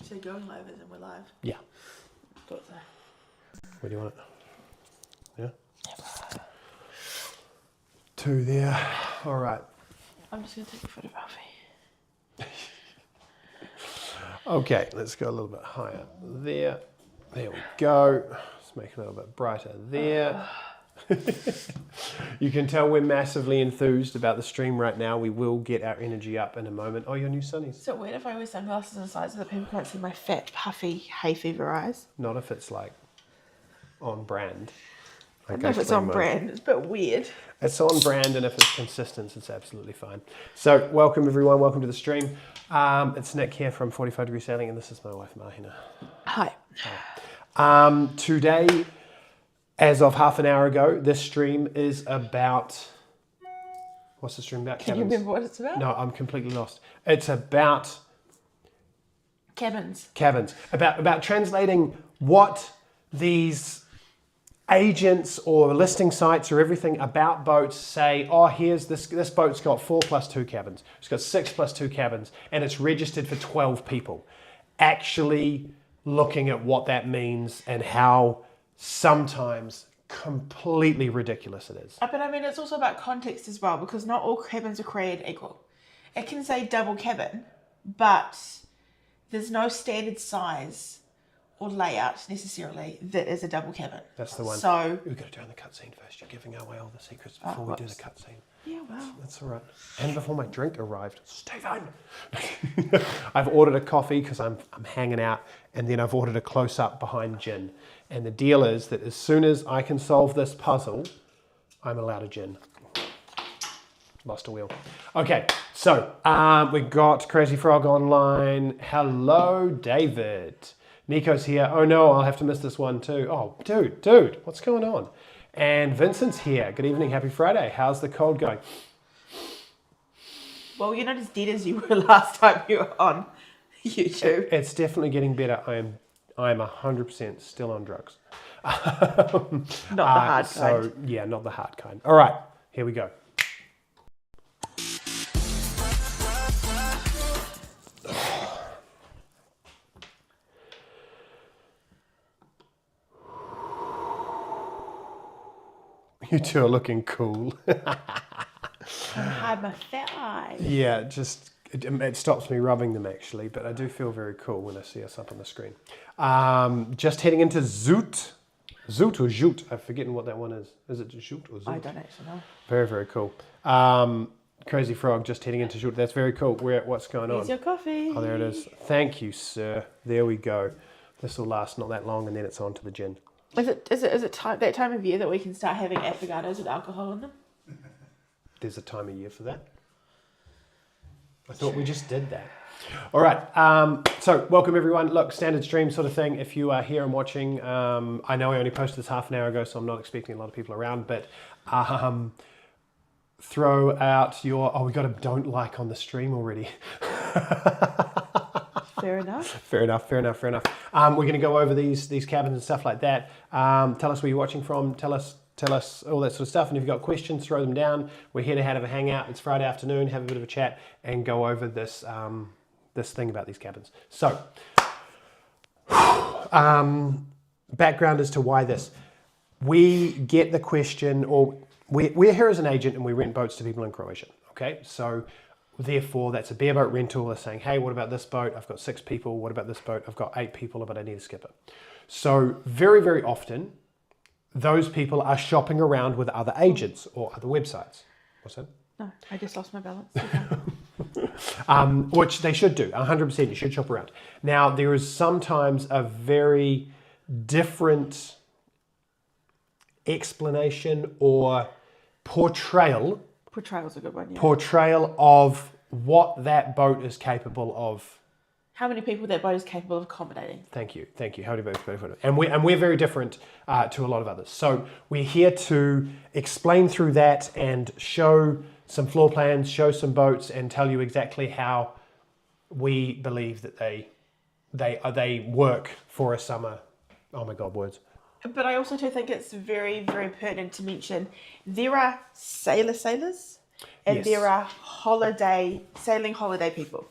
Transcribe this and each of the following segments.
So going live as in we're live? Yeah. Thought so. Where do you want it? Yeah? 2 there. All right. I'm just going to take a photo of Alfie. Okay, let's go a little bit higher there. There we go. Let's make it a little bit brighter there. You can tell we're massively enthused about the stream right now. We will get our energy up in a moment. Oh, your new sunnies. So weird if I wear sunglasses on the side so that people can't see my fat, puffy, hay fever eyes. Not if it's like on brand. I don't know if it's on brand. It's a bit weird. It's on brand, and if it's consistent, it's absolutely fine. So, welcome everyone. Welcome to the stream. It's Nick here from 45 Degree Sailing, and this is my wife, Māhina. Hi. Today, as of half an hour ago, this stream is about... What's the stream about? Can you remember what it's about? No, I'm completely lost. It's about... Cabins. About translating what these agents or listing sites or everything about boats say. Oh, here's this boat's got 4 + 2 cabins. It's got 6 + 2 cabins, and it's registered for 12 people. Actually looking at what that means and how sometimes completely ridiculous it is. But I mean, it's also about context as well, because not all cabins are created equal. It can say double cabin, but there's no standard size or layout necessarily that is a double cabin. That's the one. So we've got to do on the cutscene first. You're giving away all the secrets before we do the cutscene. Yeah, well. That's all right. And before my drink arrived, Stephen. I've ordered a coffee because I'm hanging out, and then I've ordered a close-up behind gin. And the deal is that as soon as I can solve this puzzle, I'm allowed a gin. Lost a wheel. Okay, so we got Crazy Frog online. Hello, David. Nico's here. Oh no, I'll have to miss this one too. Oh, dude, what's going on? And Vincent's here. Good evening, happy Friday. How's the cold going? Well, you're not as dead as you were last time you were on YouTube. It's definitely getting better. I'm 100% still on drugs. Not the hard kind. Yeah, not the hard kind. All right, here we go. You two are looking cool. Hide my fat eyes. Yeah, it stops me rubbing them actually, but I do feel very cool when I see us up on the screen. Just heading into Zoot. Zoot or Zoot? I'm forgetting what that one is. Is it Zoot or Zoot? I don't actually know. Very, very cool. Crazy Frog just heading into Zoot. That's very cool. What's going on? Here's your coffee. Oh, there it is. Thank you, sir. There we go. This will last not that long, and then it's on to the gin. Is it that time of year that we can start having affogatos with alcohol in them? There's a time of year for that. I thought we just did that. All right. So welcome everyone. Look, standard stream sort of thing. If you are here and watching, I know I only posted this half an hour ago, so I'm not expecting a lot of people around, but throw out your, we got a don't like on the stream already. Fair enough. Fair enough. We're going to go over these cabins and stuff like that. Tell us where you're watching from. Tell us all that sort of stuff. And if you've got questions, throw them down. We're here to have a hangout. It's Friday afternoon. Have a bit of a chat and go over this this thing about these cabins. So, background as to why this. We get the question, or we're here as an agent and we rent boats to people in Croatia. Okay, so therefore that's a bareboat rental. They're saying, hey, what about this boat? I've got 6 people. What about this boat? I've got 8 people, but I need a skipper. So very, very often, those people are shopping around with other agents or other websites. What's that? No, I just lost my balance. Which they should do. 100%, you should shop around. Now, there is sometimes a very different explanation or portrayal. Portrayal's a good one, yeah. Portrayal of what that boat is capable of. How many people that boat is capable of accommodating. Thank you. How many boats? And we're very different to a lot of others. So we're here to explain through that and show some floor plans, show some boats, and tell you exactly how we believe that they work for a summer. Oh my God, words. But I also do think it's very, very pertinent to mention there are sailors and Yes. there are sailing holiday people.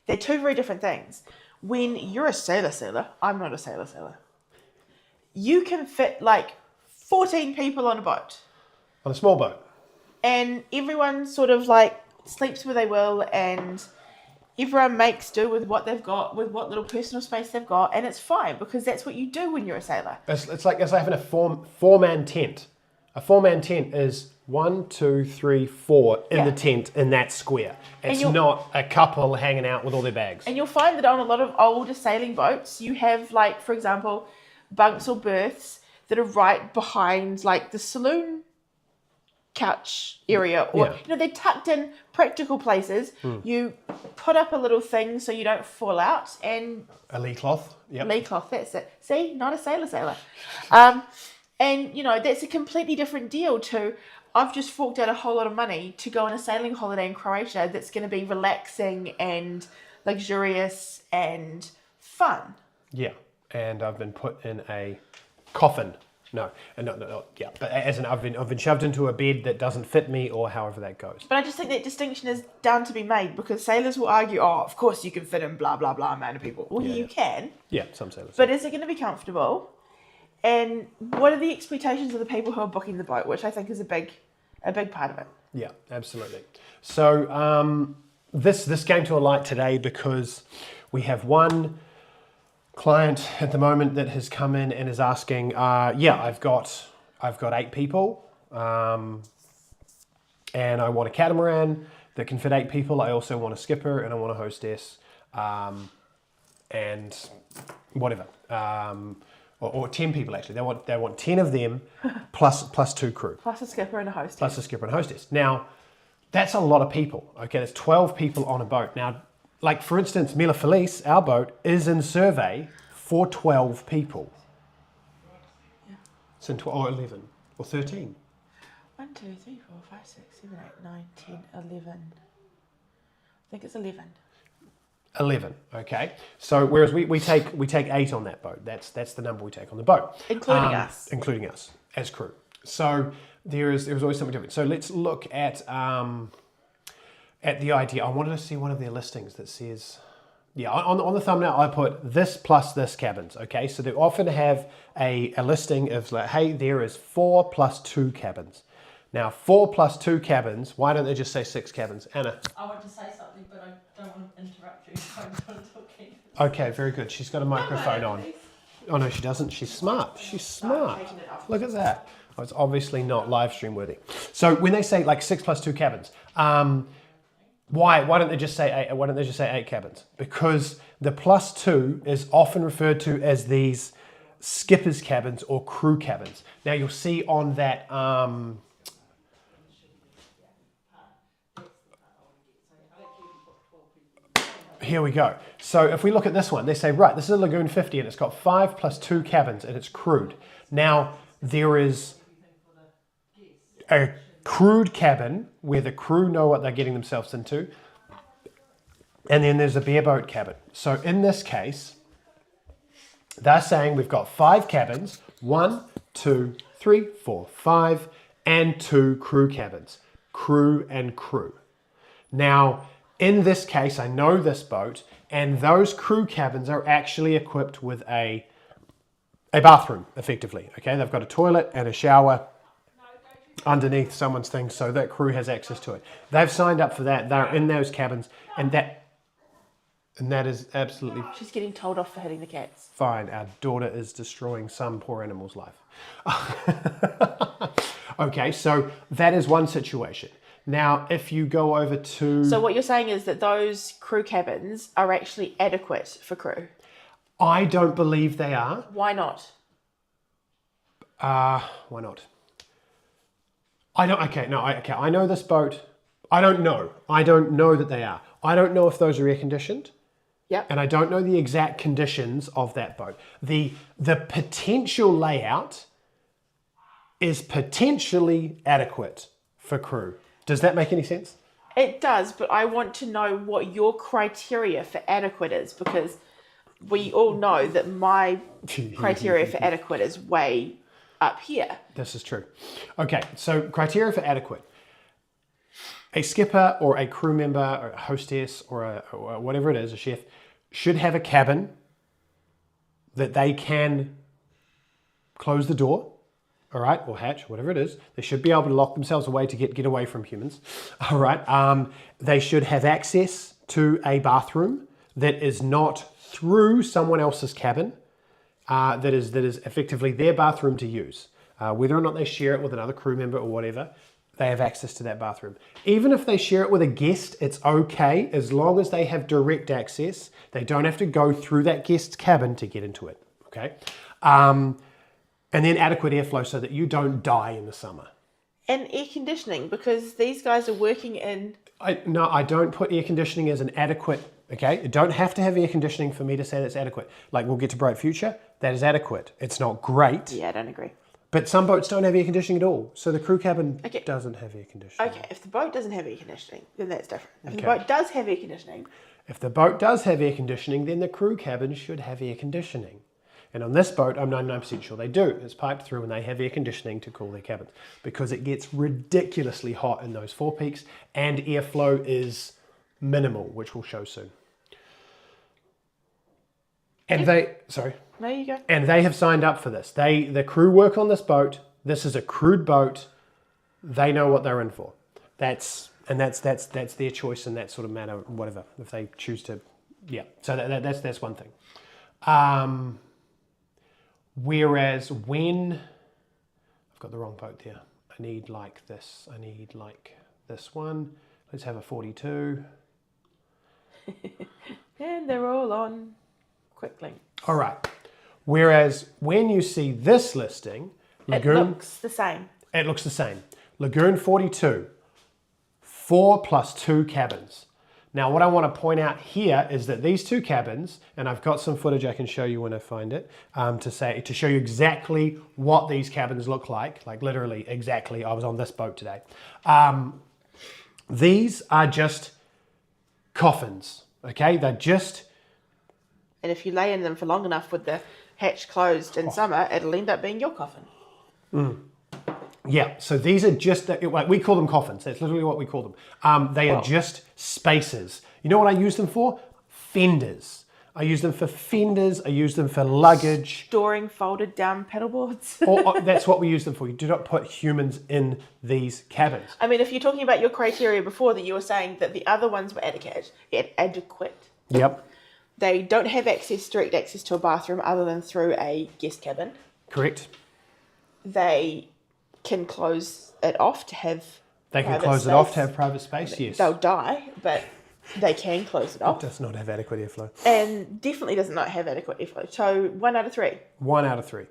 They're two very different things. When you're a sailor, I'm not a sailor. You can fit like 14 people on a boat. On a small boat. And everyone sort of like sleeps where they will, and everyone makes do with what they've got, with what little personal space they've got, and it's fine because that's what you do when you're a sailor. It's like having a four-man tent. A four-man tent is 1, 2, 3, 4 in the tent in that square. It's not a couple hanging out with all their bags. And you'll find that on a lot of older sailing boats, you have like, for example, bunks or berths that are right behind like the saloon couch area, or they're tucked in practical places. You put up a little thing so you don't fall out, and a lee cloth. Lee cloth, that's it. See, not a sailor. And that's a completely different deal to I've just forked out a whole lot of money to go on a sailing holiday in Croatia that's going to be relaxing and luxurious and fun. Yeah, and I've been put in a coffin. No, but as in I've been shoved into a bed that doesn't fit me, or however that goes. But I just think that distinction is down to be made, because sailors will argue, oh, of course you can fit in blah, blah, blah amount of people. Well, you can. Yeah, some sailors. But is it going to be comfortable? And what are the expectations of the people who are booking the boat, which I think is a big part of it. Yeah, absolutely. So this came to a light today because we have one client at the moment that has come in and is asking, I've got 8 people, and I want a catamaran that can fit 8 people. I also want a skipper and I want a hostess, and whatever, or 10 people actually. They want 10 of them plus 2 crew, plus a skipper and a hostess. Now, that's a lot of people. Okay, there's 12 people on a boat. Now, like for instance, Mila Felice, our boat, is in survey for 12 people. Yeah. It's in or 11 or 13. 1, 2, 3, 4, 5, 6, 7, 8, 9, 10, 11. I think it's 11. 11. Okay. So whereas we take 8 on that boat. That's the number we take on the boat, including us as crew. So there's always something different. So let's look at the idea. I wanted to see one of their listings that says, on the thumbnail I put this plus this cabins. Okay, so they often have a listing of like, hey, there is 4 plus 2 cabins. Now 4 plus 2 cabins. Why don't they just say 6 cabins? Anna. I want to say something, but I don't want to interrupt you. So I'm not talking. Okay, very good. She's got a microphone on. Oh no, she doesn't. She's smart. She's smart. Look at that. Oh, it's obviously not live stream worthy. So when they say like 6 plus 2 cabins, why don't they just say 8? Why don't they just say 8 cabins? Because the plus 2 is often referred to as these skipper's cabins or crew cabins. Now you'll see on that. Here we go. So if we look at this one, they say, right, this is a Lagoon 50 and it's got 5 plus 2 cabins and it's crewed. Now there is a crewed cabin where the crew know what they're getting themselves into, and then there's a bareboat cabin. So in this case, they're saying we've got 5 cabins, 1, 2, 3, 4, 5, and 2 crew cabins, crew and crew. Now, in this case, I know this boat, and those crew cabins are actually equipped with a bathroom, effectively. Okay, they've got a toilet and a shower underneath someone's thing, so that crew has access to it. They've signed up for that. They're in those cabins, and that is absolutely. She's getting told off for hitting the cats. Fine. Our daughter is destroying some poor animal's life. Okay, so that is one situation. Now, if you go over to... So what you're saying is that those crew cabins are actually adequate for crew? I don't believe they are. Why not? Why not? I know this boat. I don't know that they are. I don't know if those are air conditioned. Yep. And I don't know the exact conditions of that boat. The potential layout is potentially adequate for crew. Does that make any sense? It does, but I want to know what your criteria for adequate is, because we all know that my criteria for adequate is way up here. This is true. Okay, so criteria for adequate. A skipper or a crew member or a hostess or whatever it is, a chef, should have a cabin that they can close the door, all right, or hatch, whatever it is. They should be able to lock themselves away to get away from humans, all right. They should have access to a bathroom that is not through someone else's cabin, that is effectively their bathroom to use. Whether or not they share it with another crew member or whatever, they have access to that bathroom. Even if they share it with a guest, it's okay as long as they have direct access. They don't have to go through that guest's cabin to get into it, okay? And then adequate airflow so that you don't die in the summer. And air conditioning, because these guys are working in... No, I don't put air conditioning as an adequate, okay? You don't have to have air conditioning for me to say that's adequate. Like we'll get to Bright Future, that is adequate. It's not great. Yeah, I don't agree. But some boats don't have air conditioning at all. So the crew cabin doesn't have air conditioning. Okay, if the boat doesn't have air conditioning, then that's different. If the boat does have air conditioning... If the boat does have air conditioning, then the crew cabin should have air conditioning. And on this boat, I'm 99% sure they do. It's piped through and they have air conditioning to cool their cabins because it gets ridiculously hot in those forepeaks and airflow is minimal, which we'll show soon. And There you go. And they have signed up for this. The crew work on this boat. This is a crewed boat. They know what they're in for. That's their choice in that sort of matter, whatever, if they choose to, yeah. So that's one thing. Whereas when, I've got the wrong boat there. I need like this. I need like this one. Let's have a 42. And they're all on quick link. All right. Whereas when you see this listing, Lagoon... It looks the same. It looks the same. Lagoon 42, 4 plus 2 cabins. Now what I want to point out here is that these 2 cabins, and I've got some footage I can show you when I find it, to show you exactly what these cabins look like literally exactly. I was on this boat today. These are just coffins, okay? They're just... And if you lay in them for long enough with the hatch closed in summer, it'll end up being your coffin. Yeah, so these are just, we call them coffins. That's literally what we call them. They are just spaces. You know what I use them for? Fenders. I use them for fenders. I use them for luggage. Storing folded down paddleboards. or that's what we use them for. You do not put humans in these cabins. I mean, if you're talking about your criteria before, that you were saying that the other ones were adequate. Yep. They don't have direct access to a bathroom other than through a guest cabin. Correct. They can close it off to have private space, yes. They'll die, but they can close it off. It does not have adequate airflow. And definitely does not have adequate airflow. So 1 out of 3. 1 out of 3.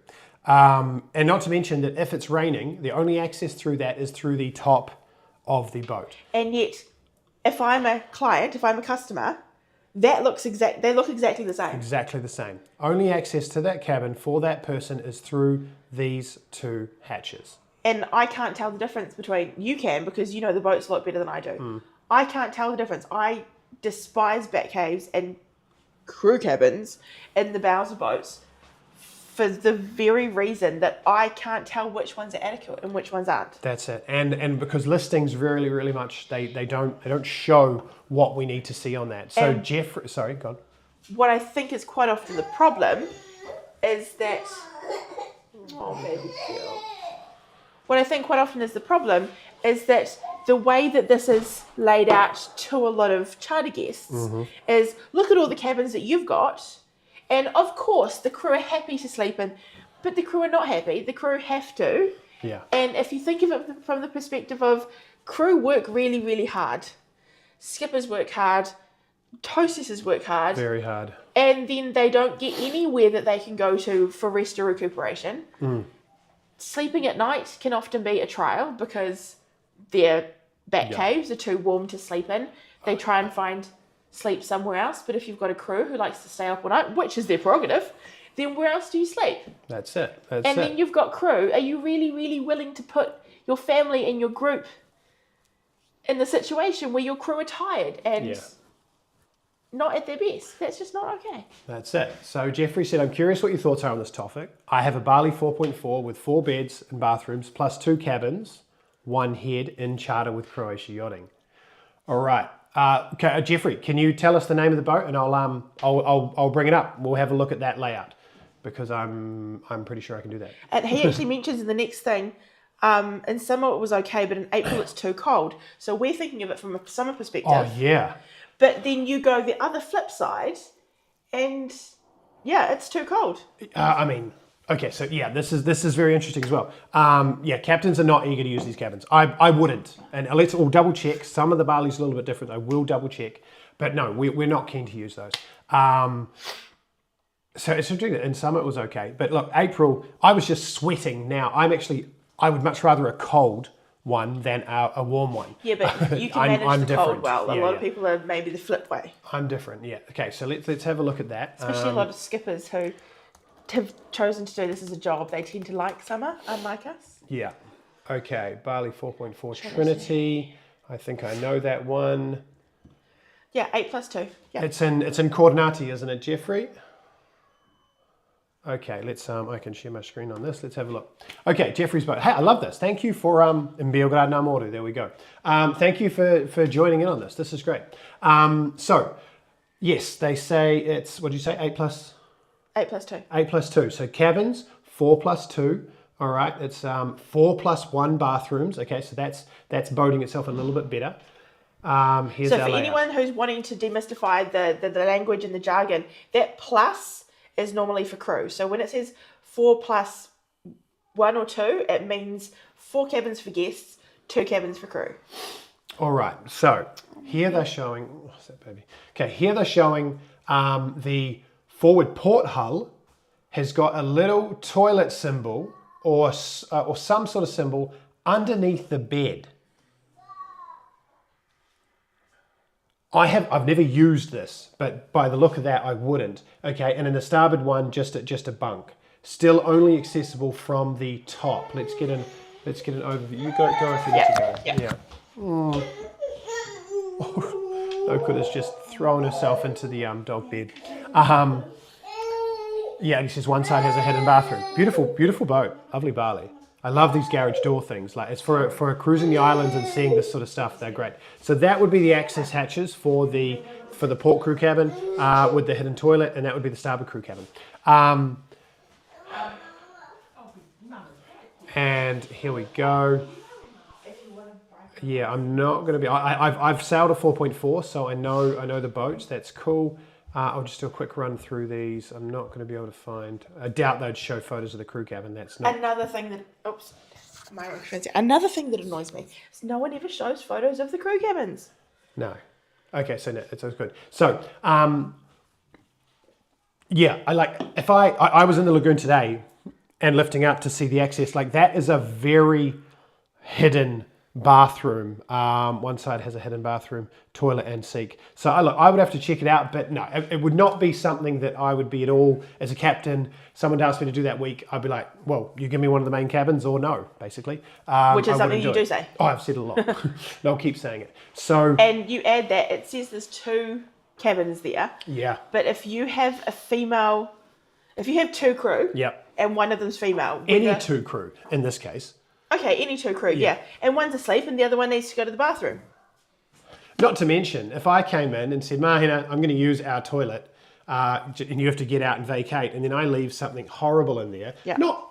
And not to mention that if it's raining, the only access through that is through the top of the boat. And yet, if I'm a client, if I'm a customer, they look exactly the same. Exactly the same. Only access to that cabin for that person is through these 2 hatches. And I can't tell the difference between... You can, because you know the boats a lot better than I do. I can't tell the difference. I despise bat caves and crew cabins in the bows of boats for the very reason that I can't tell which ones are adequate and which ones aren't. That's it. And because listings really much, they don't show what we need to see on that. So And sorry, go on. What I think is quite often the problem is that... Oh, baby girl. What I think quite often is the problem is that the way that this is laid out to a lot of charter guests is, look at all the cabins that you've got, and of course the crew are happy to sleep in, but the crew are not happy. The crew have to. Yeah. And if you think of it from the perspective of crew work really hard, skippers work hard, hostesses work hard. Very hard. And then they don't get anywhere that they can go to for rest or recuperation. Sleeping at night can often be a trial because their bat caves are too warm to sleep in. They try and find sleep somewhere else. But if you've got a crew who likes to stay up all night, which is their prerogative, then where else do you sleep? That's it. Then you've got crew. Are you really willing to put your family and your group in the situation where your crew are tired and not at their best? That's just not okay. That's it. So Jeffrey said, I'm curious what your thoughts are on this topic. I have a Bali 4.4 with 4 beds and bathrooms plus 2 cabins, 1 head in charter with Croatia Yachting. All right. Okay, Jeffrey, can you tell us the name of the boat, and I'll bring it up. We'll have a look at that layout because I'm pretty sure I can do that. And he actually mentions in the next thing, in summer it was okay, but in April it's too cold. So we're thinking of it from a summer perspective. Oh yeah. But then you go the other flip side, and yeah, it's too cold. I mean, okay, so yeah, this is very interesting as well. Yeah, captains are not eager to use these cabins. I wouldn't, and let's all double check. Some of the Bali's a little bit different. I will double check, but no, we're not keen to use those. So it's interesting that in summer it was okay, but look, April, I was just sweating. Now I would much rather a cold one than a warm one. Yeah, but you can I'm manage the different. cold well. A Yeah, lot yeah. of people are maybe the flip way. I'm different. Yeah. Okay, so let's have a look at that. Especially a lot of skippers who have chosen to do this as a job. They tend to like summer, unlike us. Yeah. Okay, Bali 4.4 Trinity. I think I know that one. Yeah, 8+2. Yeah. It's in Coordinati, isn't it, Jeffrey? Okay, let's I can share my screen on this. Let's have a look. Okay, Jeffrey's boat. Hey, I love this. Thank you for in Beograd Namoru. There we go. Thank you for joining in on this. This is great. So yes, they say it's, what did you say? 8+? 8+2. 8+2. So cabins 4+2. All right, it's 4+1 bathrooms. Okay, so that's boating itself a little bit better. Here's So our for layout. anyone who's wanting to demystify the language and the jargon, that plus is normally for crew. So when it says 4+1 or 2, it means 4 cabins for guests, 2 cabins for crew. All right, so here they're showing, what's that, baby? Okay, here they're showing the forward port hull has got a little toilet symbol or some sort of symbol underneath the bed. I've never used this, but by the look of that, I wouldn't. Okay, and in the starboard one, just a bunk. Still only accessible from the top. Let's get an overview. You go if you need to go. Yeah. Oh, Okuda's just thrown herself into the dog bed. Yeah, he says one side has a hidden bathroom. Beautiful boat. Lovely Bali. I love these garage door things. Like, it's for cruising the islands and seeing this sort of stuff. They're great. So that would be the access hatches for the port crew cabin with the hidden toilet, and that would be the starboard crew cabin. And here we go. Yeah, I'm not going to be. I've sailed a 4.4, so I know the boats. That's cool. I'll just do a quick run through these. I'm not going to be able to find. I doubt they'd show photos of the crew cabin. That's not. Another thing that Another thing that annoys me is no one ever shows photos of the crew cabins. No. Okay, so no, it's good. So, yeah, if I was in the lagoon today and lifting up to see the access, like that is a very hidden bathroom. One side has a hidden bathroom, toilet and sink. So I would have to check it out, but no, it would not be something that I would be at all as a captain. Someone asked me to do that week, I'd be like, well, you give me one of the main cabins or no, basically. Which is something you do say. Oh, I've said it a lot. And I'll keep saying it. So, and you add that, it says there's 2 cabins there. Yeah. But if you have 2 crew, Yep. and one of them's female. Any 2 crew in this case. Okay, any 2 crew, yeah. And one's asleep and the other one needs to go to the bathroom. Not to mention, if I came in and said, Māhina, I'm going to use our toilet, and you have to get out and vacate, and then I leave something horrible in there,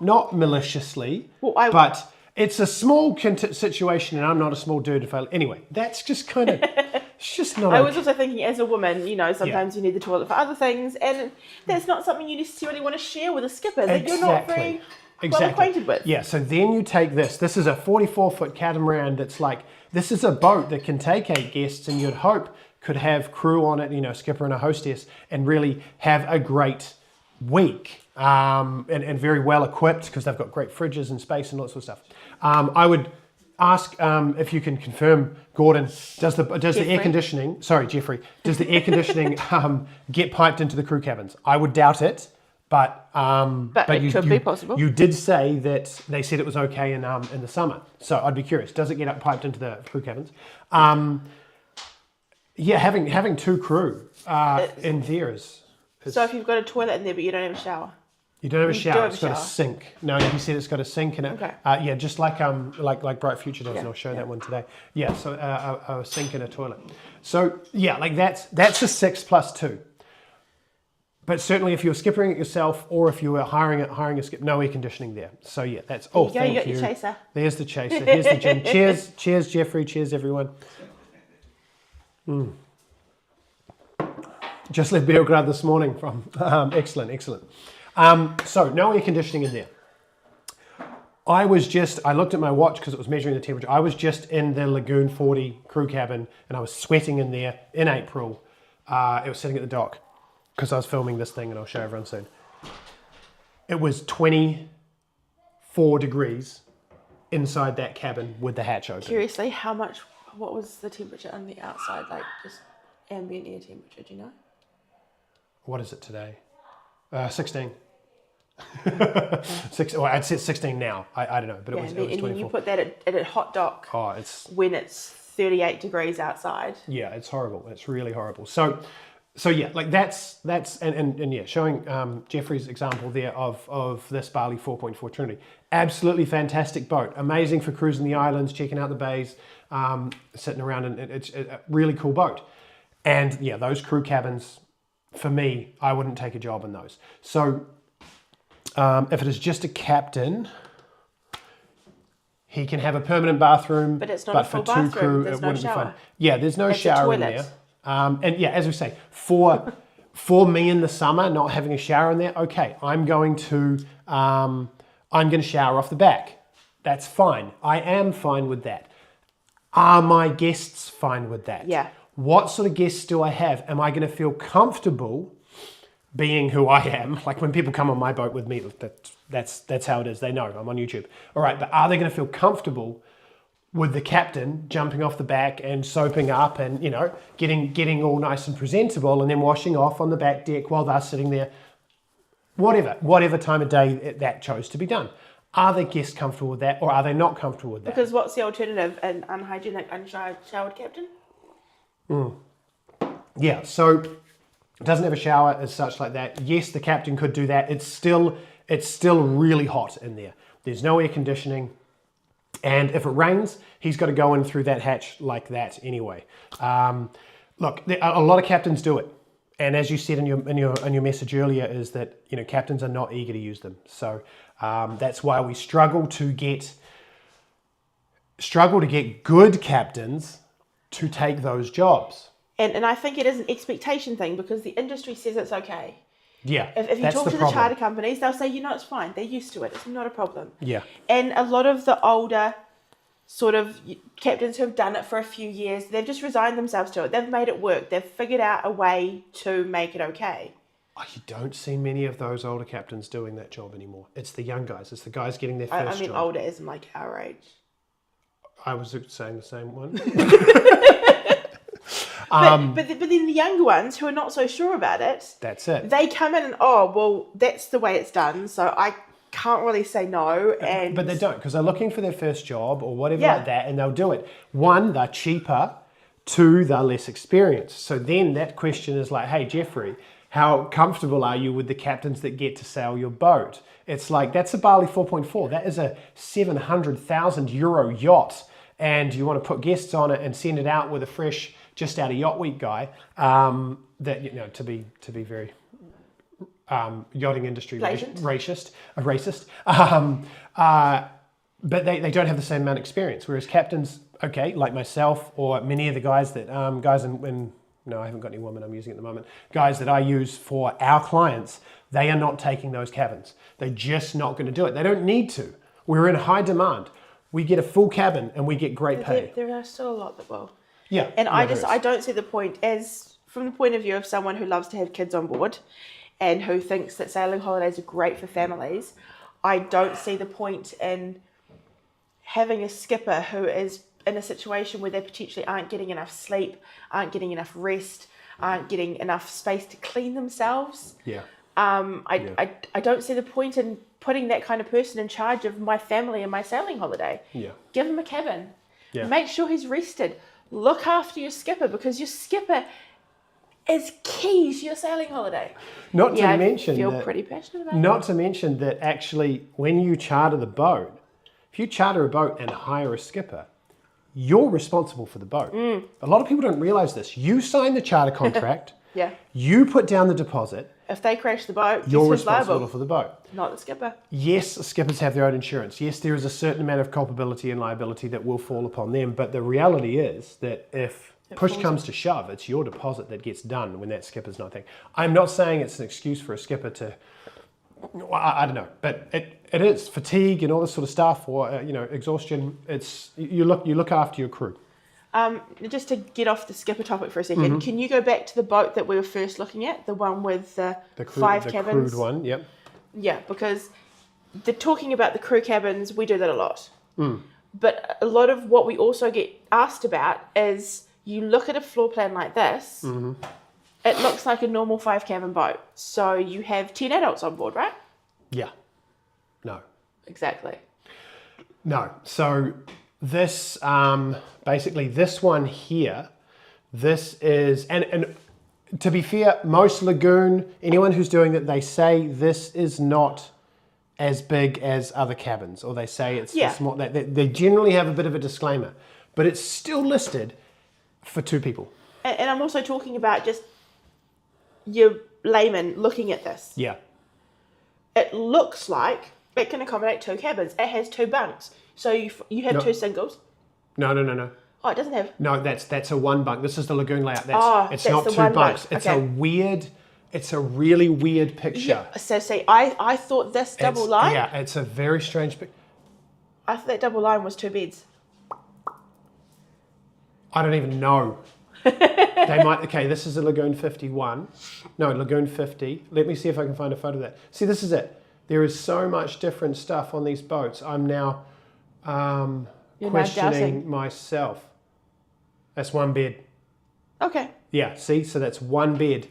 not maliciously, but it's a small situation, and I'm not a small dude to fail. Anyway, that's just kind of, it's just not I was also thinking, as a woman, sometimes you need the toilet for other things, and that's not something you necessarily want to share with a skipper that you're not very well acquainted with. Yeah, so then you take this. This is a 44-foot catamaran that's like, this is a boat that can take 8 guests, and you'd hope could have crew on it, skipper and a hostess, and really have a great week, and very well equipped because they've got great fridges and space and lots of stuff. I would ask if you can confirm, Gordon, does the air conditioning, sorry, Jeffrey, does the air conditioning get piped into the crew cabins? I would doubt it. But it could be possible. You did say that they said it was okay in the summer, so I'd be curious. Does it get piped into the crew cabins? Yeah, having 2 crew in there is. So if you've got a toilet in there but you don't have a shower. You don't have a You shower. do have It's a got a shower. sink. No, he said it's got a sink in it. Okay. Yeah, just like Bright Future does, Yeah, and I'll show yeah. that one today. Yeah, so a sink and a toilet. So yeah, like that's a 6 plus 2. But certainly, if you're skippering it yourself, or if you were hiring a skip, no air conditioning there. So yeah, that's. There Oh, you go. thank You got your chaser. There's the chaser. Here's the gin. Cheers, Jeffrey. Cheers, everyone. Just left Belgrade this morning from. Excellent. So no air conditioning in there. I looked at my watch because it was measuring the temperature. I was just in the Lagoon 40 crew cabin and I was sweating in there in April. It was sitting at the dock because I was filming this thing and I'll show everyone soon. It was 24 degrees inside that cabin with the hatch open. Curiously, what was the temperature on the outside? Like just ambient air temperature, do you know? What is it today? 16. I'd say 16 now. I don't know, but it was 24. And you put that at a hot dock when it's 38 degrees outside. Yeah, it's horrible. It's really horrible. So yeah, like that's and yeah, showing Jeffrey's example there of this Bali 4.4 Trinity. Absolutely fantastic boat. Amazing for cruising the islands, checking out the bays, sitting around, and it's a really cool boat. And yeah, those crew cabins, for me, I wouldn't take a job in those. So if it is just a captain, he can have a permanent bathroom, but it's not a full for two bathroom. crew, There's it no wouldn't be shower. fun. Yeah, there's no It's a shower in toilet. there. And yeah, as we say, for me in the summer, not having a shower in there, okay, I'm going to shower off the back. That's fine. I am fine with that. Are my guests fine with that? Yeah. What sort of guests do I have? Am I going to feel comfortable being who I am? Like when people come on my boat with me, that's how it is. They know I'm on YouTube. All right, but are they going to feel comfortable with the captain jumping off the back and soaping up and, you know, getting all nice and presentable and then washing off on the back deck while they're sitting there? Whatever time of day that chose to be done. Are the guests comfortable with that, or are they not comfortable with that? Because what's the alternative? An unhygienic, unshowered captain? Yeah, so it doesn't have a shower as such like that. Yes, the captain could do that. It's still really hot in there. There's no air conditioning. And if it rains, he's got to go in through that hatch like that anyway. Look, a lot of captains do it. And as you said in your message earlier, is that, you know, captains are not eager to use them. So that's why we struggle to get good captains to take those jobs. And I think it is an expectation thing because the industry says it's okay. Yeah, If you that's talk the to the problem. charter companies, they'll say, you know, it's fine. They're used to it. It's not a problem. Yeah. And a lot of the older sort of captains who have done it for a few years, they've just resigned themselves to it. They've made it work. They've figured out a way to make it okay. Oh, you don't see many of those older captains doing that job anymore. It's the young guys. It's the guys getting their first I mean, job. older as in like our age. I was saying the same one. But then the younger ones who are not so sure about it, That's it. they come in and, oh, well, that's the way it's done, so I can't really say no. And But they don't, because they're looking for their first job or whatever Yeah. like that, and they'll do it. One, they're cheaper. Two, they're less experienced. So then that question is like, hey, Jeffrey, how comfortable are you with the captains that get to sail your boat? It's like, that's a Bali 4.4. That is a 700,000 euro yacht. And you want to put guests on it and send it out with a fresh, just out of Yacht Week guy, that, you know, to be very yachting industry Blatant. racist. But they don't have the same amount of experience. Whereas captains, okay, like myself or many of the guys that no, I haven't got any women I'm using at the moment. Guys that I use for our clients, they are not taking those cabins. They're just not going to do it. They don't need to. We're in high demand. We get a full cabin and we get great pay. there are still a lot that will. Yeah. And yeah, there is. I don't see the point from the point of view of someone who loves to have kids on board and who thinks that sailing holidays are great for families. I don't see the point in having a skipper who is in a situation where they potentially aren't getting enough sleep, aren't getting enough rest, aren't getting enough space to clean themselves. Yeah. I don't see the point in putting that kind of person in charge of my family and my sailing holiday. Yeah. Give him a cabin. Yeah. Make sure he's rested. Look after your skipper, because your skipper, is key to your sailing holiday. Not to I mention feel that, pretty passionate about it. not to mention that actually when you charter the boat, if you charter a boat and hire a skipper, you're responsible for the boat. A lot of people don't realize this. You sign the charter contract. Yeah. You put down the deposit. If they crash the boat, You're who's responsible liable? for the boat. Not the skipper. Yes, skippers have their own insurance. Yes, there is a certain amount of culpability and liability that will fall upon them. But the reality is that if push comes to shove, it's your deposit that gets done when that skipper's not there. I'm not saying it's an excuse for a skipper to, I don't know, but it is fatigue and all this sort of stuff, or exhaustion. It's you look after your crew. Just to get off the skipper topic for a second, can you go back to the boat that we were first looking at, the one with the five cabins? The crewed one, yep. Yeah, because the talking about the crew cabins, we do that a lot. But a lot of what we also get asked about is you look at a floor plan like this, it looks like a normal 5-cabin boat. So you have 10 adults on board, right? Yeah. No. Exactly. No. So this, basically this one here, this is, and to be fair, most lagoon, anyone who's doing it, they say this is not as big as other cabins, or they say it's small. They generally have a bit of a disclaimer, but it's still listed for 2 people. And I'm also talking about just your layman looking at this. Yeah. It looks like it can accommodate 2 cabins. It has 2 bunks. So you have 2 singles. No. Oh, it doesn't have. No, that's a 1 bunk. This is the lagoon layout. It's that's not the 2 1 bunks. bunk. It's Okay. It's a really weird picture. Yeah. So see, I thought this double line. Yeah, it's a very strange picture. I thought that double line was 2 beds. I don't even know. They might. Okay, this is a Lagoon 51. No, Lagoon 50. Let me see if I can find a photo of that. See, this is it. There is so much different stuff on these boats. I'm now questioning myself. That's 1 bed. Okay. Yeah, see, so that's 1 bed.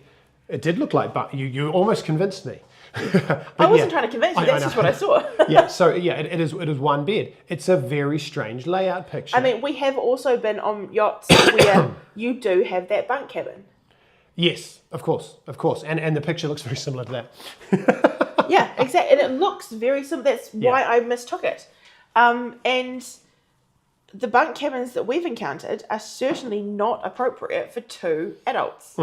It did look like, but you almost convinced me. I wasn't trying to convince you. That's just what I saw. Yeah, so yeah, it is 1 bed. It's a very strange layout picture. I mean, we have also been on yachts where you do have that bunk cabin. Yes, of course, and the picture looks very similar to that. Yeah, exactly, and it looks very similar. That's why I mistook it. And the bunk cabins that we've encountered are certainly not appropriate for 2 adults.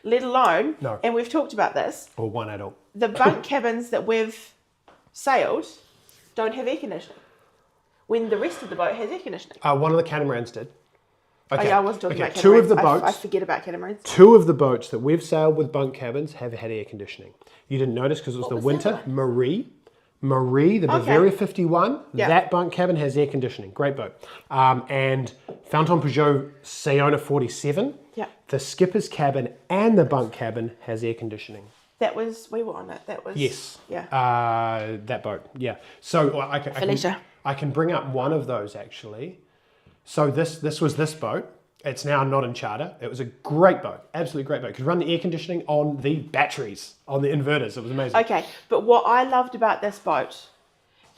Let alone, and we've talked about this, Or 1 adult. the bunk cabins that we've sailed don't have air conditioning, when the rest of the boat has air conditioning. One of the catamarans did. Okay. Oh yeah, I wasn't talking about catamarans. 2 of the boats. I forget about catamarans. 2 of the boats that we've sailed with bunk cabins have had air conditioning. You didn't notice because it was the winter. Marie, the Bavaria 51, that bunk cabin has air conditioning. Great boat. And Fountain Peugeot Sayona 47, the skipper's cabin and the bunk cabin has air conditioning. We were on it. That was... Yes. Yeah. That boat, yeah. So I can bring up one of those actually. So this was this boat. It's now not in charter. It was a great boat, absolutely great boat. Could run the air conditioning on the batteries, on the inverters. It was amazing. Okay, but what I loved about this boat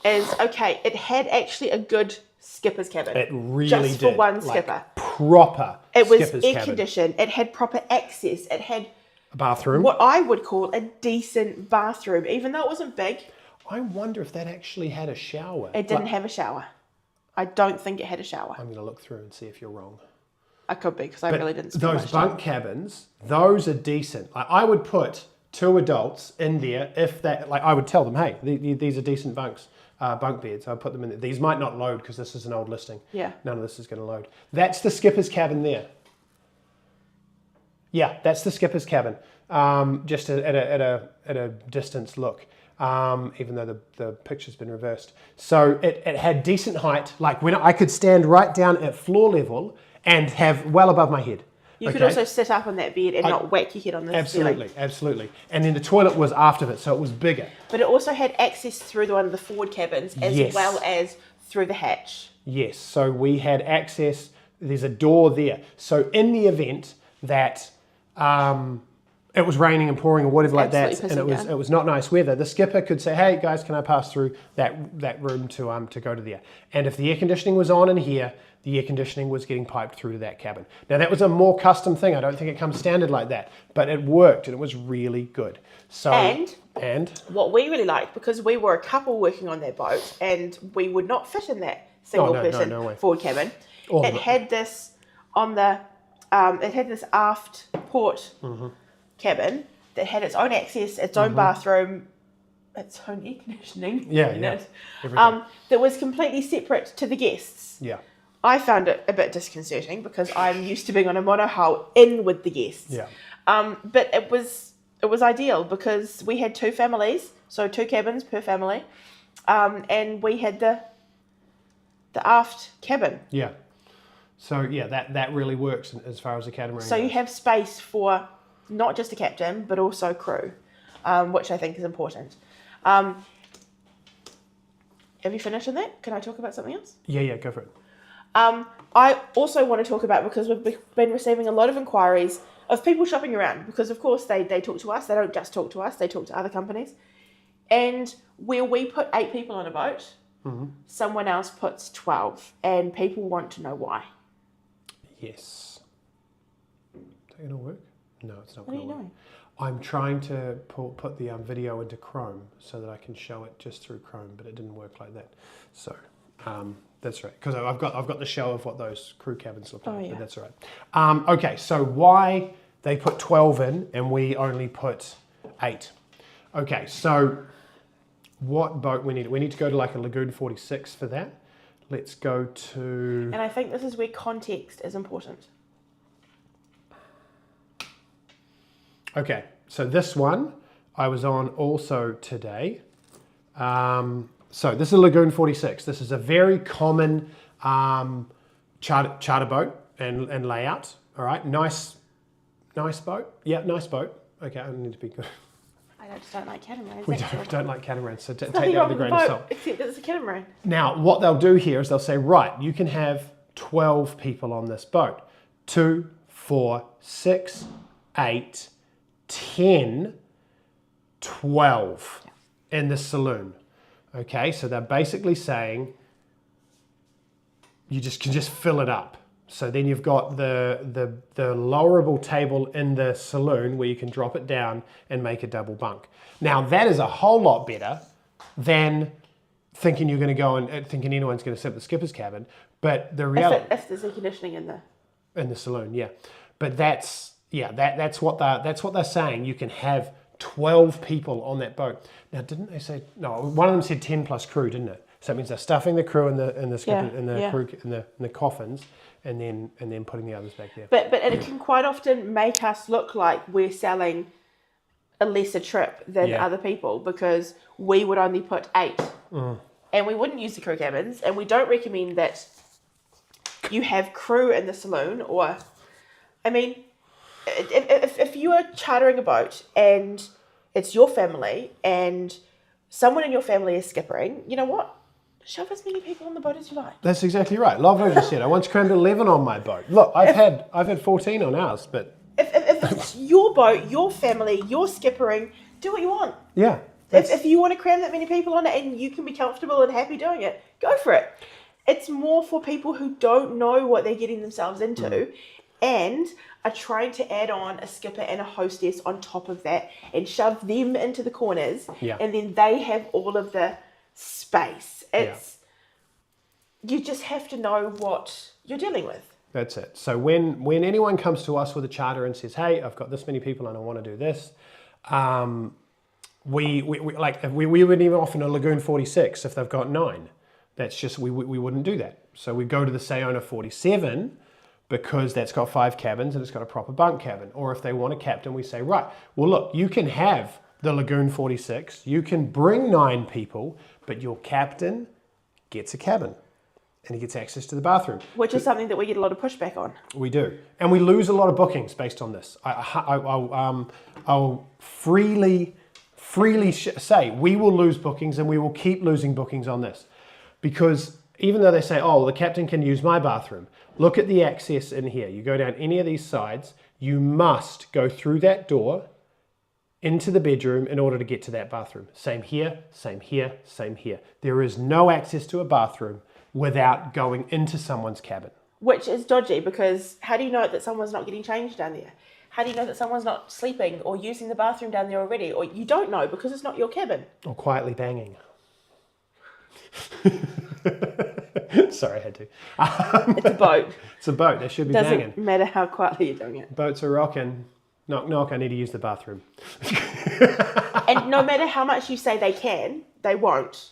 is, it had actually a good skipper's cabin. It really just did. for one skipper. Proper It was skipper's air cabin. conditioned. It had proper access. It had A bathroom. what I would call a decent bathroom, even though it wasn't big. I wonder if that actually had a shower. It didn't have a shower. I don't think it had a shower. I'm going to look through and see if you're wrong. I could be, because I really didn't spend Those much bunk time. cabins, those are decent. I would put 2 adults in there if that, I would tell them, hey, these are decent bunks, bunk beds. I'd put them in there. These might not load because this is an old listing. Yeah. None of this is going to load. That's the skipper's cabin there. Yeah, that's the skipper's cabin. Just at a distance look. Even though the picture's been reversed. So it had decent height, like when I could stand right down at floor level and have well above my head. You could also sit up on that bed and not whack your head on the ceiling. Absolutely. And then the toilet was after it, so it was bigger. But it also had access through one of the forward cabins as well as through the hatch. Yes, so we had access, there's a door there. So in the event that it was raining and pouring or whatever like that, Absolutely and pissing down. it was not nice weather, the skipper could say, hey guys, can I pass through that room to go to there? And if the air conditioning was on in here, the air conditioning was getting piped through to that cabin. Now that was a more custom thing. I don't think it comes standard like that, but it worked and it was really good. So and what we really liked, because we were a couple working on that boat and we would not fit in that single person no way. forward cabin. All of It it. had this on the it had this aft port cabin that had its own access, its own bathroom, its own air conditioning unit, Everything. that was completely separate to the guests. Yeah. I found it a bit disconcerting because I'm used to being on a monohull in with the guests. Yeah. But it was ideal because we had 2 families, so 2 cabins per family, and we had the aft cabin. Yeah. So yeah, that really works as far as the catamaran So goes. you have space for not just a captain, but also crew, which I think is important. Have you finished on that? Can I talk about something else? Yeah, go for it. I also want to talk about, because we've been receiving a lot of inquiries of people shopping around, because of course they talk to us, they don't just talk to us, they talk to other companies. And where we put 8 people on a boat, someone else puts 12, and people want to know why. Yes. Is that going to work? No, it's not What are going you to work. doing? I'm trying to put the video into Chrome so that I can show it just through Chrome, but it didn't work like that. So that's right, because I've got the show of what those crew cabins look like, yeah. but that's all right. Okay, so why they put 12 in and we only put 8? Okay, so what boat we need? We need to go to like a Lagoon 46 for that. Let's go to... And I think this is where context is important. Okay, so this one I was on also today. So this is Lagoon 46. This is a very common charter boat and layout. All right, nice boat. Yeah, nice boat. Okay, I don't need to be good. I just don't like catamarans. We actually. don't like catamarans, so take Nothing that wrong with a with the grain of boat, salt. except that it's a catamaran. Now, what they'll do here is they'll say, right, you can have 12 people on this boat. 2, 4, 6, 8, 10, 12 in the saloon. Okay, so they're basically saying you can just fill it up. So then you've got the lowerable table in the saloon where you can drop it down and make a double bunk. Now that is a whole lot better than thinking you're going to go and thinking anyone's going to sit at the skipper's cabin. But the reality, If there's air conditioning in the saloon, yeah. But that's what they're saying. You can have 12 people on that boat. Now, didn't they say no? One of them said 10 plus crew, didn't it? So that means they're stuffing the crew in the skipper, crew in the coffins, and then putting the others back there. But it can quite often make us look like we're selling a lesser trip than other people, because we would only put 8, and we wouldn't use the crew cabins, and we don't recommend that you have crew in the saloon. Or, I mean, if you are chartering a boat and it's your family and someone in your family is skippering, you know what? Shove as many people on the boat as you like. That's exactly right. Lovely just said. I once crammed 11 on my boat. Look, I've had 14 on ours, but If it's your boat, your family, you're skippering, do what you want. yeah. If you want to cram that many people on it and you can be comfortable and happy doing it, go for it. It's more for people who don't know what they're getting themselves into and are trying to add on a skipper and a hostess on top of that and shove them into the corners, and then they have all of the space. You just have to know what you're dealing with. That's it. So when anyone comes to us with a charter and says, "Hey, I've got this many people and I want to do this," we wouldn't even offer a Lagoon 46 if they've got 9. That's just we wouldn't do that. So we go to the Sayona 47 because that's got 5 cabins and it's got a proper bunk cabin. Or if they want a captain, we say, right, well look, you can have the Lagoon 46, you can bring 9 people, but your captain gets a cabin. And he gets access to the bathroom. Which is something that we get a lot of pushback on. We do. And we lose a lot of bookings based on this. I'll freely say we will lose bookings and we will keep losing bookings on this. Because even though they say, oh, the captain can use my bathroom, look at the access in here. You go down any of these sides, you must go through that door into the bedroom in order to get to that bathroom. Same here, same here, same here. There is no access to a bathroom without going into someone's cabin. Which is dodgy, because how do you know that someone's not getting changed down there? How do you know that someone's not sleeping or using the bathroom down there already? Or you don't know because it's not your cabin. Or quietly banging. Sorry, I had to. It's a boat. It's a boat. They should be Doesn't banging. matter how quietly you're doing it. Boats are rocking. Knock, knock, I need to use the bathroom. And no matter how much you say they can, they won't.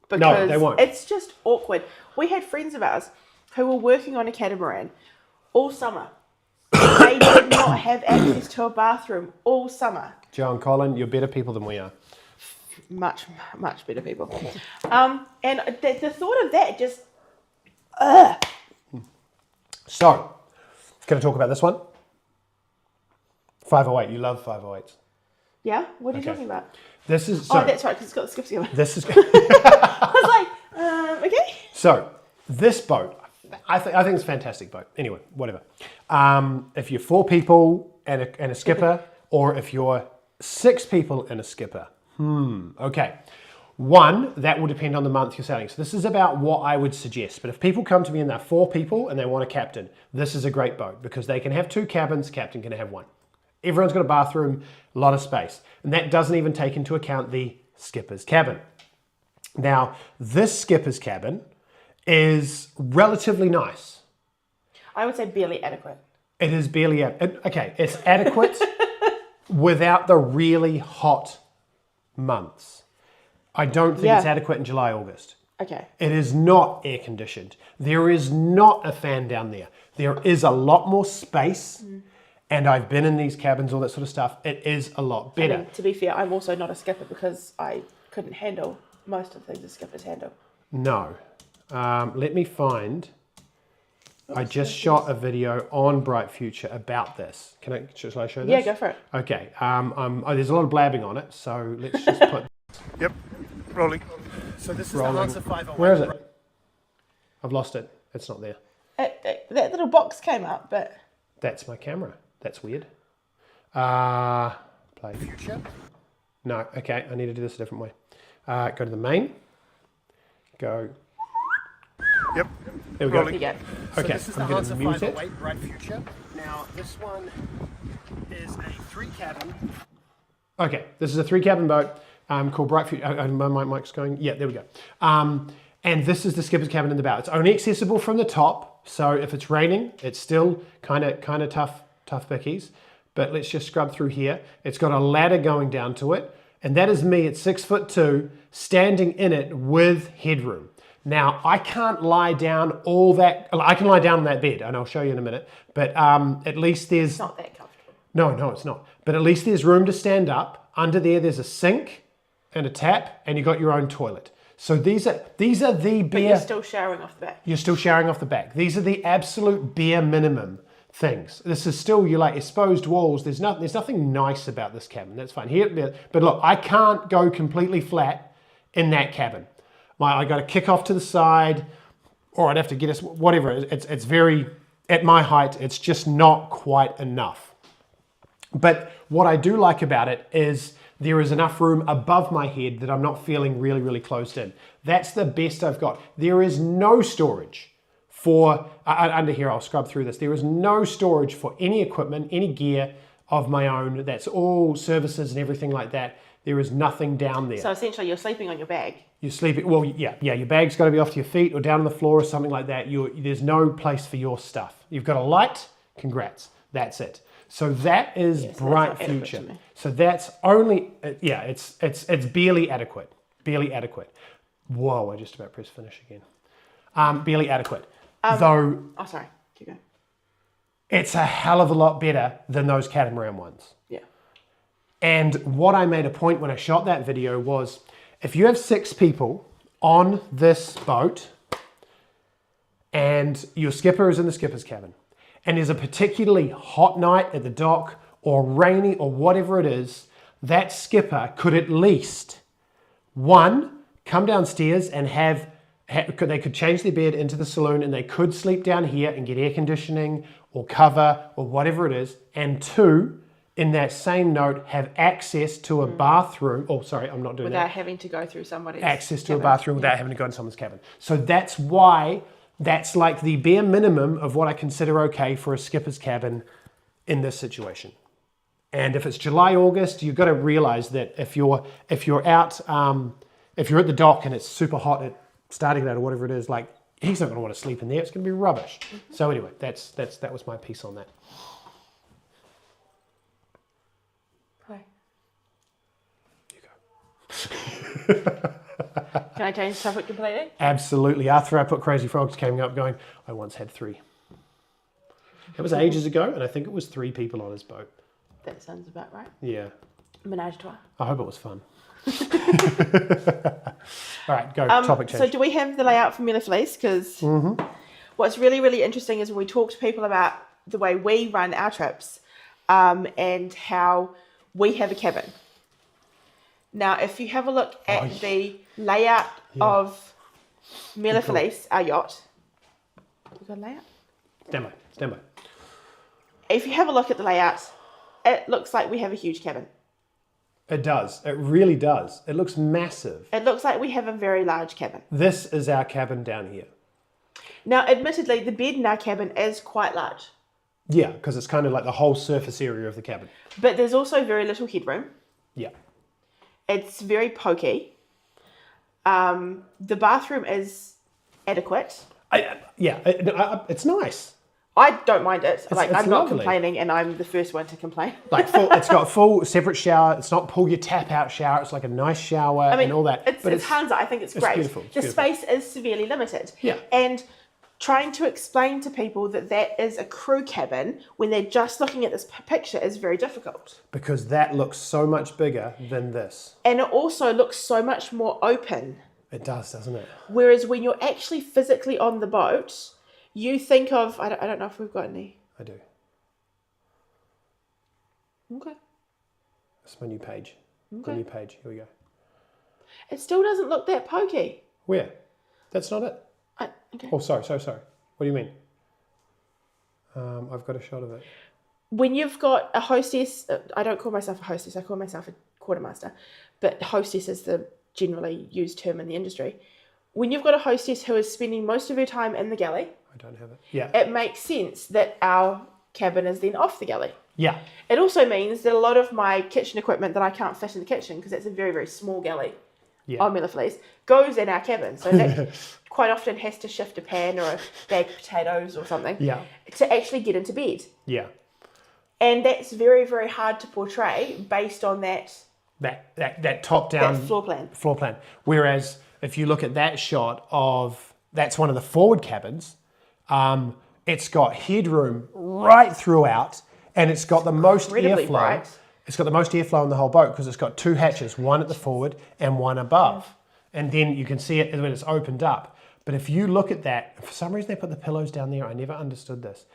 Because No, they won't. It's just awkward. We had friends of ours who were working on a catamaran all summer. They did not have access to a bathroom all summer. Joe and Colin, you're better people than we are. Much better people. And the thought of that just... Ugh. So, going to talk about this one. 508. You love 508s. Yeah? What are you Okay. talking about? This is... Oh, that's right, because it's got the skip together. This is... I was like, okay. So, this boat, I think it's a fantastic boat. Anyway, whatever. If you're 4 people and a skipper, or if you're 6 people and a skipper, okay. One, that will depend on the month you're sailing. So this is about what I would suggest. But if people come to me and they're 4 people and they want a captain, this is a great boat because they can have 2 cabins, captain can have 1. Everyone's got a bathroom, a lot of space. And that doesn't even take into account the skipper's cabin. Now, this skipper's cabin is relatively nice. I would say barely adequate. It is barely, okay, it's adequate without the really hot months. I don't think it's adequate in July, August. Okay. It is not air conditioned. There is not a fan down there. There is a lot more space. And I've been in these cabins, all that sort of stuff. It is a lot better. I mean, to be fair, I'm also not a skipper because I couldn't handle most of the things the skippers handle. No. Let me find. I just shot a video on Bright Future about this. Shall I show this? Yeah, go for it. Okay. There's a lot of blabbing on it, so let's just put. Yep, rolling. So this is the answer 501. Where is it? I've lost it. It's not there. That little box came up, but... That's my camera. That's weird. Play future. No, okay, I need to do this a different way. Go to the main. Go. Yep. There we go. There you go. Okay, this is I'm the going to Hansa mute it. 508 Bright Future. Now, this one is a 3-cabin. Okay, this is a 3-cabin boat called Bright Future. My mic's going. Yeah, there we go. And this is the skipper's cabin in the bow. It's only accessible from the top, so if it's raining, it's still kind of tough pickies. But let's just scrub through here. It's got a ladder going down to it, and that is me at 6'2", standing in it with headroom. Now, I can't lie down all that. I can lie down on that bed, and I'll show you in a minute. But at least there's... It's not that comfortable. No, it's not. But at least there's room to stand up. Under there's a sink and a tap, and you've got your own toilet. So these are the bare... But you're still showering off the back. You're still showering off the back. These are the absolute bare minimum things. This is still, you're like exposed walls. There's nothing nice about this cabin. That's fine. Here, but look, I can't go completely flat in that cabin. I got to kick off to the side, or I'd have to get us, whatever. It's very, at my height, it's just not quite enough. But what I do like about it is there is enough room above my head that I'm not feeling really, really closed in. That's the best I've got. There is no storage for, under here, I'll scrub through this. There is no storage for any equipment, any gear of my own. That's all services and everything like that. There is nothing down there. So essentially you're sleeping on your bag. You're sleeping, well, yeah, your bag's got to be off to your feet or down on the floor or something like that. There's no place for your stuff. You've got a light, congrats, that's it. So that is Bright Future. So that's only, it's barely adequate, Whoa, I just about pressed finish again. Barely adequate. Though, Oh, sorry, keep going. it's a hell of a lot better than those catamaran ones. Yeah. And what I made a point when I shot that video was, if you have 6 people on this boat and your skipper is in the skipper's cabin and there's a particularly hot night at the dock or rainy or whatever it is, that skipper could at least, 1, come downstairs and they could change their bed into the saloon and they could sleep down here and get air conditioning or cover or whatever it is. And 2, in that same note, have access to a bathroom. Oh, sorry, I'm not doing Without that. having to go through somebody's Access to cabin. a bathroom without having to go in someone's cabin. So that's why that's like the bare minimum of what I consider okay for a skipper's cabin in this situation. And if it's July, August, you've got to realize that if you're out, if you're at the dock and it's super hot at starting out or whatever it is, like he's not going to want to sleep in there. It's going to be rubbish. So anyway, that was my piece on that. Hi. You go. Can I change the topic completely? Absolutely. After I put Crazy Frogs came up going, I once had 3. It was ages ago, and I think it was 3 people on his boat. That sounds about right. Yeah. Menage a trois. I hope it was fun. All right, go. Topic change. So do we have the layout for Miller Fleece? Because what's really, really interesting is when we talk to people about the way we run our trips and how we have a cabin. Now, if you have a look at the layout of Miller Felice, our yacht. You got a layout? Stand by. If you have a look at the layout, it looks like we have a huge cabin. It does. It really does. It looks massive. It looks like we have a very large cabin. This is our cabin down here. Now, admittedly, the bed in our cabin is quite large. Yeah, because it's kind of like the whole surface area of the cabin. But there's also very little headroom. Yeah. It's very pokey. The bathroom is adequate. It's nice. I don't mind it. I'm lovely. not complaining, and I'm the first one to complain. Like it's got full separate shower. It's not pull your tap out shower. It's like a nice shower and all that. It's Hansa. I think it's great. Beautiful. The space is severely limited. Yeah. And trying to explain to people that is a crew cabin when they're just looking at this picture is very difficult. Because that looks so much bigger than this. And it also looks so much more open. It does, doesn't it? Whereas when you're actually physically on the boat, you think of, I don't know if we've got any. I do. Okay. That's my new page. Okay. My new page. Here we go. It still doesn't look that pokey. Where? That's not it. Okay. Oh, sorry. What do you mean? I've got a shot of it. When you've got a hostess, I don't call myself a hostess, I call myself a quartermaster, but hostess is the generally used term in the industry. When you've got a hostess who is spending most of her time in the galley, I don't have it. Yeah. it makes sense that our cabin is then off the galley. Yeah. It also means that a lot of my kitchen equipment that I can't fit in the kitchen, because it's a very, very small galley on Miller Fleece, goes in our cabin. So Nick quite often has to shift a pan or a bag of potatoes or something to actually get into bed. Yeah. And that's very, very hard to portray based on that top down floor plan. Whereas if you look at that shot of, that's one of the forward cabins, it's got headroom right throughout, and it's got the most airflow. Bright. It's got the most airflow in the whole boat because it's got 2 hatches, one at the forward and one above. And then you can see it when it's opened up. But if you look at that, for some reason they put the pillows down there. I never understood this.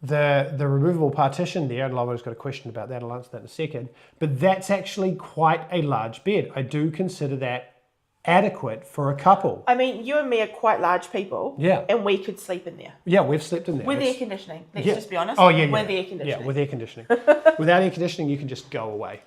The removable partition there, and Lovo's got a question about that. I'll answer that in a second. But that's actually quite a large bed. I do consider that adequate for a couple. I mean, you and me are quite large people. Yeah. And we could sleep in there. Yeah, we've slept in there. With air conditioning. Let's just be honest. Oh, yeah. With air conditioning. Yeah, with air conditioning. Without air conditioning, you can just go away.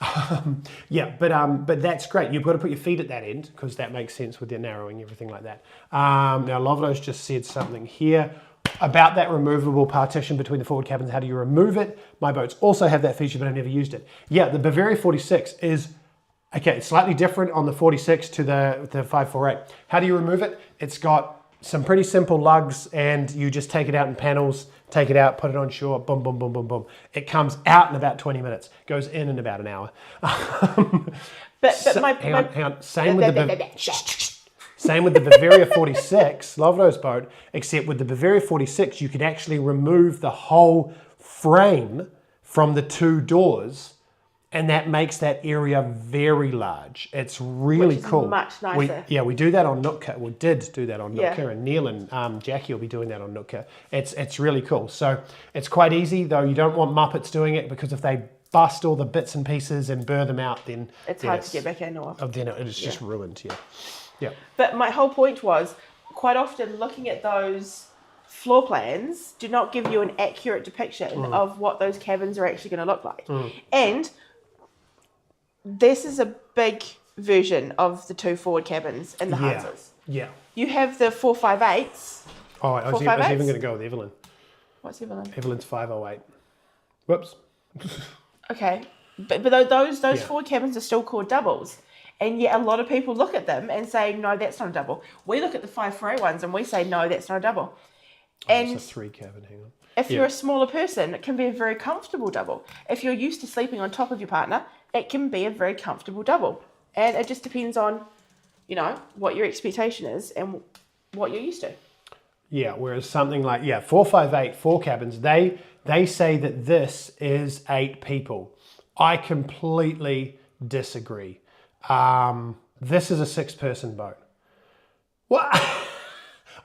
But that's great. You've got to put your feet at that end because that makes sense with the narrowing, everything like that. Now, Lovlo's just said something here about that removable partition between the forward cabins. How do you remove it? My boats also have that feature, but I've never used it. Yeah, the Bavaria 46 is... Okay, it's slightly different on the 46 to the 548. How do you remove it? It's got some pretty simple lugs, and you just take it out in panels, take it out, put it on shore, boom, boom, boom, boom, boom. It comes out in about 20 minutes, goes in about an hour. Hang on. Same with the Bavaria 46, Lovlo's boat, except with the Bavaria 46, you can actually remove the whole frame from the 2 doors. And that makes that area very large. It's really cool. Much nicer. We do that on Nootka. We did do that on Nootka, and Neil and Jackie will be doing that on Nootka. It's really cool. So it's quite easy, though. You don't want Muppets doing it because if they bust all the bits and pieces and burn them out, then it's hard to get back in. Then it's just ruined. Yeah. But my whole point was, quite often looking at those floor plans do not give you an accurate depiction of what those cabins are actually going to look like. And this is a big version of the 2 forward cabins in the houses. Yeah. You have the 458s. Oh, I was even going to go with Evelyn. What's Evelyn? Evelyn's 508. Whoops. Okay, but those forward cabins are still called doubles, and yet a lot of people look at them and say, no, that's not a double. We look at the 548 ones and we say, no, that's not a double. And it's a 3 cabin, hang on. if you're a smaller person, it can be a very comfortable double. If you're used to sleeping on top of your partner, it can be a very comfortable double. And it just depends on, you know, what your expectation is and what you're used to. Yeah, whereas something like, 458, 4 cabins, they say that this is 8 people. I completely disagree. This is a 6-person boat. What?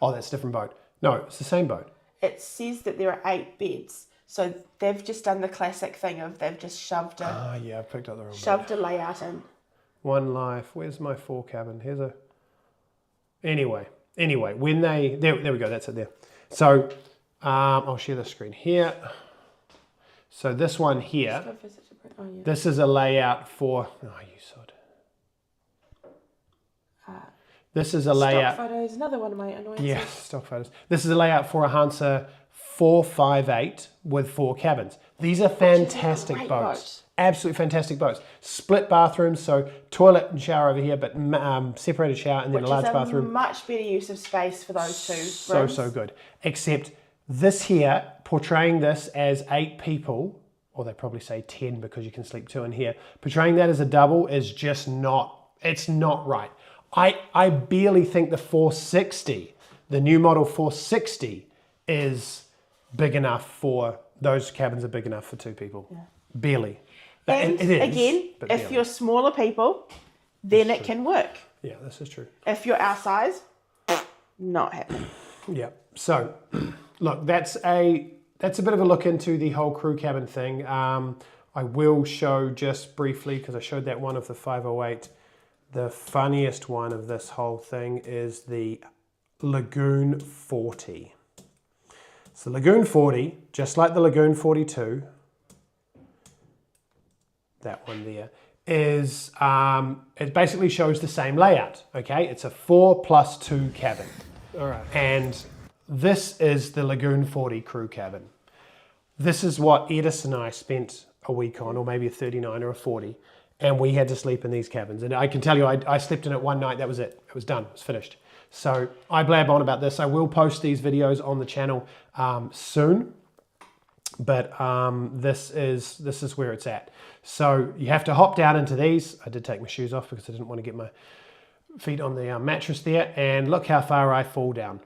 Oh, that's a different boat. No, it's the same boat. It says that there are 8 beds. So they've just done the classic thing of they've just shoved I picked up the wrong boat. shoved a layout in. One Life. Where's my 4 cabin? Here's a... Anyway, when they... There we go, that's it there. So, I'll share the screen here. So this one here, this is a layout for... Oh, you sod. This is a layout... Stock photos, another one of my annoyances. Yes, stock photos. This is a layout for a Hansa 458 with 4 cabins. These are fantastic boats. Absolutely fantastic boats. Split bathrooms, so toilet and shower over here, but separated shower and then a large bathroom. Much better use of space for those 2 rooms. So good. Except this here, portraying this as 8 people, or they probably say 10 because you can sleep 2 in here, portraying that as a double is just not, it's not right. I barely think the 460, the new model 460 is big enough for, those cabins are big enough for 2 people. Yeah. Barely. And it is, again, if you're smaller people, then it can work. Yeah, this is true. If you're our size, not happening. Yeah. So, look, that's a bit of a look into the whole crew cabin thing. I will show just briefly, because I showed that one of the 508. The funniest one of this whole thing is the Lagoon 40. So Lagoon 40, just like the Lagoon 42, that one there, is, it basically shows the same layout, okay? It's a 4+2 cabin. All right. And this is the Lagoon 40 crew cabin. This is what Edis and I spent a week on, or maybe a 39 or a 40, and we had to sleep in these cabins. And I can tell you, I slept in it one night, that was it. It was done, it was finished. So I blab on about this. I will post these videos on the channel soon, but this is where it's at. So you have to hop down into these. I did take my shoes off because I didn't want to get my feet on the mattress there, and look how far I fall down.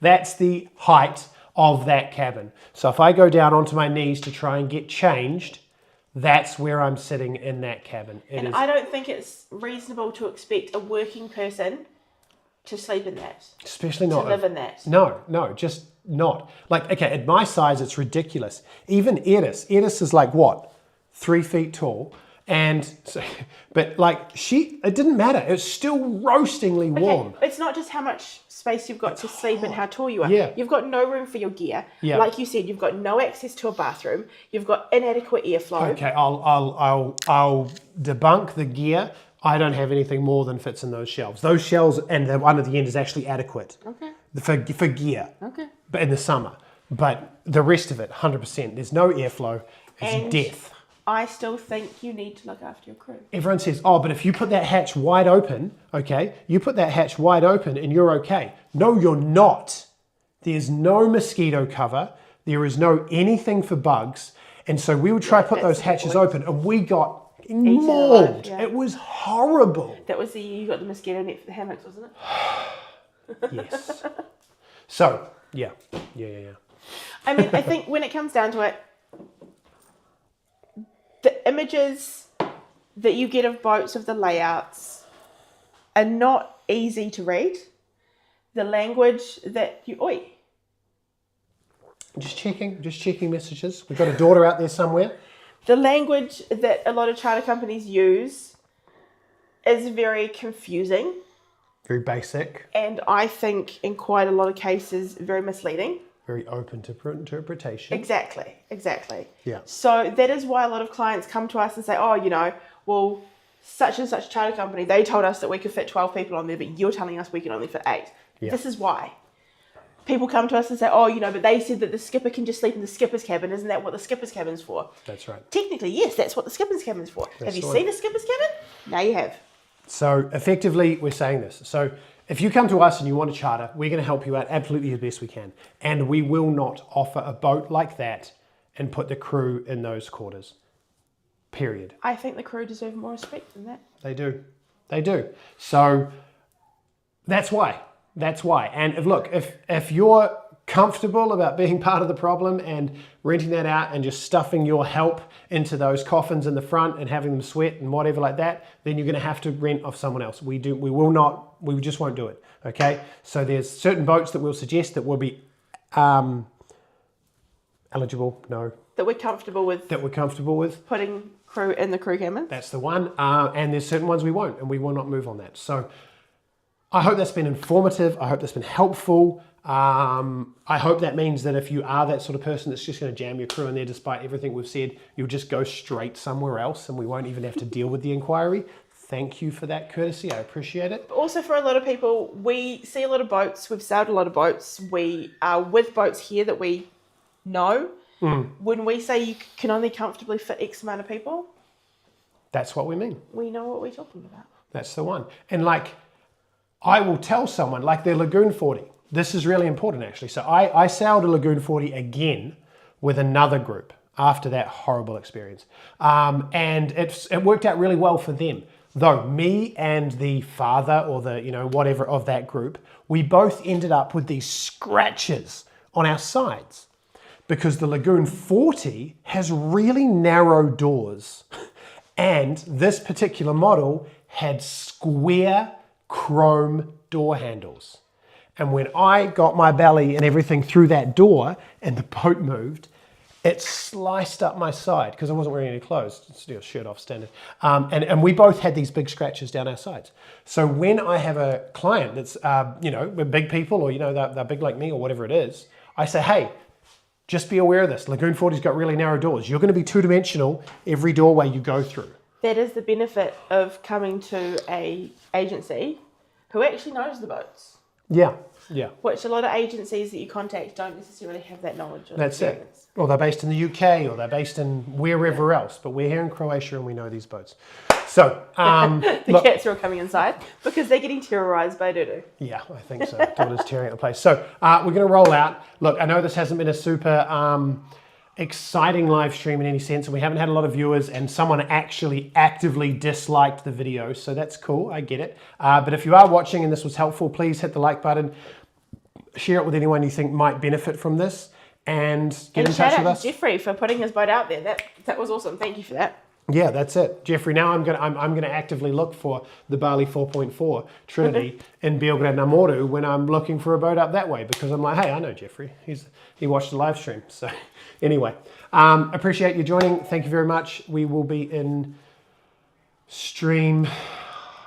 That's the height of that cabin. So if I go down onto my knees to try and get changed, that's where I'm sitting in that cabin. And I don't think it's reasonable to expect a working person to sleep in that. Especially not. To live in that. No, just not. Like, okay, at my size, it's ridiculous. Even Edis is like, what, 3 feet tall? And so, but like it didn't matter. It's still roastingly warm. Okay, it's not just how much space you've got to sleep and how tall you are. Yeah. You've got no room for your gear. Yeah. Like you said, you've got no access to a bathroom. You've got inadequate airflow. Okay, I'll debunk the gear. I don't have anything more than fits in those shelves. Those shelves and the one at the end is actually adequate. Okay. For gear. Okay. But in the summer. But the rest of it, 100%. There's no airflow. It's death. I still think you need to look after your crew. Everyone says, oh, but if you put that hatch wide open, okay, you put that hatch wide open and you're okay. No, you're not. There's no mosquito cover. There is no anything for bugs. And so we would try to put those hatches open and we got mauled. Yeah. It was horrible. That was the year you got the mosquito net for the hammocks, wasn't it? Yes. So, yeah. I mean, I think when it comes down to it, the images that you get of boats, of the layouts, are not easy to read. The language that you... Oi. Just checking messages. We've got a daughter out there somewhere. The language that a lot of charter companies use is very confusing. Very basic. And I think in quite a lot of cases, very misleading. Very open to interpretation. Exactly. Yeah. So that is why a lot of clients come to us and say, oh, well, such and such charter company, they told us that we could fit 12 people on there, but you're telling us we can only fit 8. Yeah. This is why. People come to us and say, oh, but they said that the skipper can just sleep in the skipper's cabin. Isn't that what the skipper's cabin's for? That's right. Technically, yes, that's what the skipper's cabin's for. That's have you right. seen a skipper's cabin? Now you have. So effectively, we're saying this. So if you come to us and you want a charter, we're going to help you out absolutely as best we can. And we will not offer a boat like that and put the crew in those quarters. Period. I think the crew deserve more respect than that. They do. They do. So that's why. That's why. And if you're comfortable about being part of the problem and renting that out and just stuffing your help into those coffins in the front and having them sweat and whatever like that, then you're going to have to rent off someone else. We just won't do it. Okay. So there's certain boats that we'll suggest that will be eligible. No. That we're comfortable with. That we're comfortable with. Putting crew in the crew cabin. That's the one. And there's certain ones we won't, and we will not move on that. So I hope that's been informative. I hope that's been helpful. I hope that means that if you are that sort of person that's just going to jam your crew in there despite everything we've said, you'll just go straight somewhere else and we won't even have to deal with the inquiry. Thank you for that courtesy. I appreciate it. But also for a lot of people, we see a lot of boats. We've sailed a lot of boats. We are with boats here that we know. When we say you can only comfortably fit X amount of people, that's what we mean. We know what we're talking about. That's the one. And I will tell someone, their Lagoon 40. This is really important, actually. So I sailed a Lagoon 40 again with another group after that horrible experience. And it worked out really well for them. Though me and the father or the, whatever of that group, we both ended up with these scratches on our sides because the Lagoon 40 has really narrow doors. And this particular model had square chrome door handles. And when I got my belly and everything through that door and the boat moved, it sliced up my side because I wasn't wearing any clothes, just a shirt off standard. And we both had these big scratches down our sides. So when I have a client that's, we're big people or, they're big like me or whatever it is, I say, hey, just be aware of this. Lagoon 40's got really narrow doors. You're going to be two-dimensional every doorway you go through. That is the benefit of coming to a agency who actually knows the boats. Yeah. Which a lot of agencies that you contact don't necessarily have that knowledge. That's it. Or they're based in the UK or they're based in wherever else. But we're here in Croatia and we know these boats. So, the cats are all coming inside because they're getting terrorised by Dudu. Yeah, I think so. Daughter's tearing at the place. So we're going to roll out. Look, I know this hasn't been a super exciting live stream in any sense, and we haven't had a lot of viewers, and someone actually actively disliked the video, so that's cool. I get it. But if you are watching and this was helpful, please hit the like button, share it with anyone you think might benefit from this, and get in touch with us. Shout out to Jeffrey for putting his boat out there. That was awesome. Thank you for that. Yeah, that's it. Jeffrey, now I'm gonna actively look for the Bali 4.4 Trinity in Belgrade Namoru when I'm looking for a boat up that way, because I'm like, hey, I know Jeffrey. He watched the live stream. So anyway, appreciate you joining. Thank you very much. We will be in stream.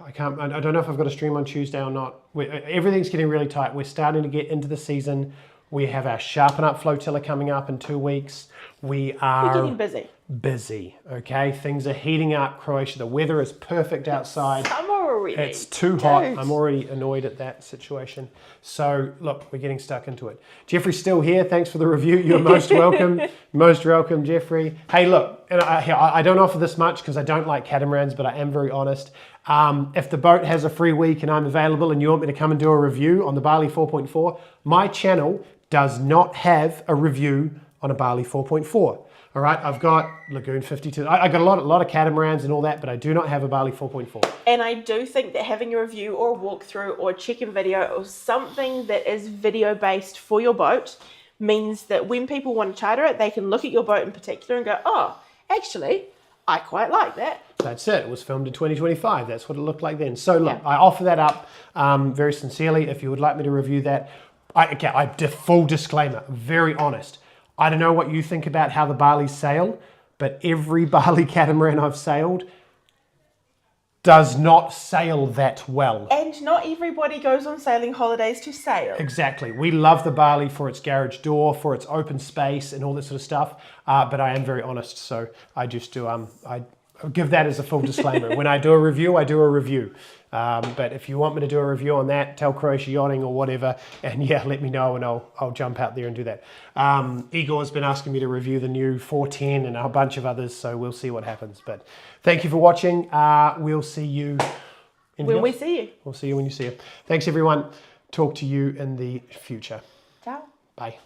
I don't know if I've got a stream on Tuesday or not. Everything's getting really tight. We're starting to get into the season. We have our Sharpen Up flotilla coming up in 2 weeks. We're getting busy, okay? Things are heating up. Croatia, the weather is perfect outside. Summer already. It's too hot. I'm already annoyed at that situation. So, look, we're getting stuck into it. Jeffrey's still here. Thanks for the review. You're most welcome. Most welcome, Jeffrey. Hey, look, and I don't offer this much because I don't like catamarans, but I am very honest. If the boat has a free week and I'm available and you want me to come and do a review on the Bali 4.4, my channel does not have a review on a Bali 4.4. All right, I've got Lagoon 52. I got a lot of catamarans and all that, but I do not have a Bali 4.4. And I do think that having a review or a walkthrough or a check-in video or something that is video-based for your boat means that when people want to charter it, they can look at your boat in particular and go, oh, actually, I quite like that. That's it. It was filmed in 2025. That's what it looked like then. So look, I offer that up very sincerely. If you would like me to review that, full disclaimer, very honest. I don't know what you think about how the Balis sail, but every Bali catamaran I've sailed, does not sail that well. And not everybody goes on sailing holidays to sail. Exactly. We love the Bali for its garage door, for its open space and all that sort of stuff. But I am very honest, so I just do, I give that as a full disclaimer. When I do a review, I do a review. But if you want me to do a review on that, tell Croatia Yachting or whatever, and yeah, let me know and I'll jump out there and do that. Igor's been asking me to review the new 410 and a bunch of others, so we'll see what happens. But thank you for watching. We'll see you When we see you. We'll see you when you see it. Thanks everyone. Talk to you in the future. Ciao. Bye.